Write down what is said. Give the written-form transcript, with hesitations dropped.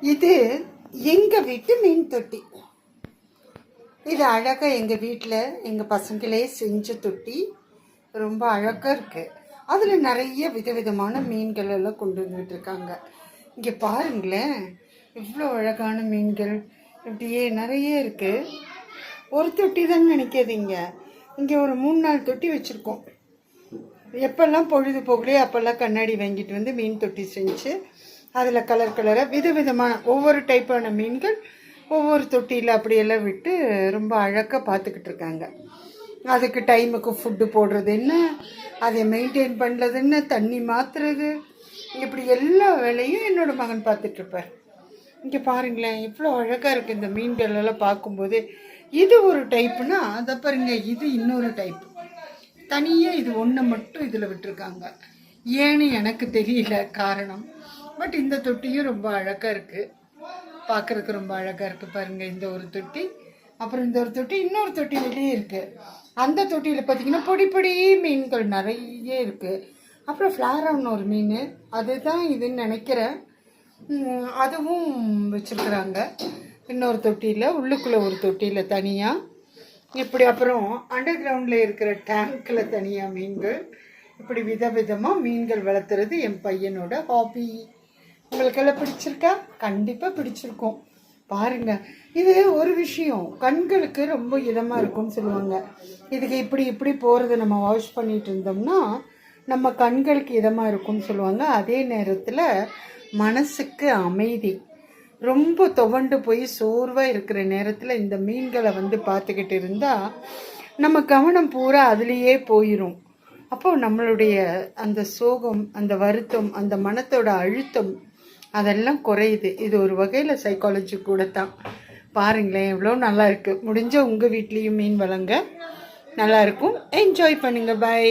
இது எங்கள் வீட்டு மீன் தொட்டி. இது அழகாக எங்கள் வீட்டில் எங்கள் பசங்களே செஞ்ச தொட்டி. ரொம்ப அழகாக இருக்குது. அதில் நிறைய விதவிதமான மீன்கள் எல்லாம் கொண்டு வந்துட்டு இருக்காங்க. இங்கே பாருங்களேன், இவ்வளோ அழகான மீன்கள் இப்படியே நிறைய இருக்குது. ஒரு தொட்டி தான் நினைக்காதீங்க, இங்கே ஒரு 3-4 தொட்டி வச்சுருக்கோம். எப்பெல்லாம் பொழுது போகலையே அப்போல்லாம் கண்ணாடி வாங்கிட்டு வந்து மீன் தொட்டி செஞ்சு அதில் கலர் கலராக விதவிதமான ஒவ்வொரு டைப்பான மீன்கள் ஒவ்வொரு தொட்டியில் அப்படியெல்லாம் விட்டு ரொம்ப அழகாக பார்த்துக்கிட்டு இருக்காங்க. அதுக்கு டைமுக்கு ஃபுட்டு போடுறது என்ன, அதை மெயின்டைன் பண்ணுறது என்ன, தண்ணி மாற்றுறது, இப்படி எல்லா வேலையும் என்னோடய மகன் பார்த்துட்ருப்பார். இங்கே பாருங்களேன், இவ்வளோ அழகாக இருக்குது இந்த மீன்கள் எல்லாம் பார்க்கும்போது. இது ஒரு டைப்புனா அதை பாருங்க, இது இன்னொரு டைப். தனியாக இது ஒன்று மட்டும் இதில் விட்டுருக்காங்க. ஏன்னு எனக்கு தெரியல காரணம். பட் இந்த தொட்டியும் ரொம்ப அழகாக இருக்குது, பார்க்குறதுக்கு ரொம்ப அழகாக இருக்குது. பாருங்கள், இந்த ஒரு தொட்டி, அப்புறம் இந்த ஒரு தொட்டி, இன்னொரு தொட்டி வெளியே இருக்குது. அந்த தொட்டியில் பார்த்திங்கன்னா பொடி பொடி மீன்கள் நிறைய இருக்குது. அப்புறம் ஃப்ளாரான்னு ஒரு மீன், அதுதான் இதுன்னு நினைக்கிறேன், அதுவும் வச்சுருக்குறாங்க இன்னொரு தொட்டியில். உள்ளுக்குள்ளே ஒரு தொட்டியில் தனியாக இப்படி. அப்புறம் அண்டர் கிரவுண்டில் இருக்கிற டேங்க்கில் தனியாக மீன்கள். இப்படி விதவிதமாக மீன்கள் வளர்த்துறது என் பையனோட ஹாபி. உங்களுக்கெல்லாம் பிடிச்சிருக்கா? கண்டிப்பாக பிடிச்சிருக்கும். பாருங்கள், இது ஒரு விஷயம், கண்களுக்கு ரொம்ப இதமாக இருக்கும்னு சொல்லுவாங்க. இதுக்கு இப்படி இப்படி போகிறத நம்ம வாஷ் பண்ணிகிட்டு இருந்தோம்னா நம்ம கண்களுக்கு இதமாக இருக்கும்னு சொல்லுவாங்க. அதே நேரத்தில் மனசுக்கு அமைதி. ரொம்ப துவண்டு போய் சோர்வாக இருக்கிற நேரத்தில் இந்த மீன்களை வந்து பார்த்துக்கிட்டு இருந்தால் நம்ம கவனம் பூரா அதுலேயே போயிடும். அப்போது நம்மளுடைய அந்த சோகம், அந்த வருத்தம், அந்த மனத்தோட அழுத்தம் அதெல்லாம் குறையுது. இது ஒரு வகையில் சைக்காலஜி கூட தான். பாருங்களேன், எவ்வளோ நல்லா இருக்குது. முடிஞ்ச உங்கள் வீட்லேயும் மீன் வளங்க, நல்லாயிருக்கும். என்ஜாய் பண்ணுங்கள். பை.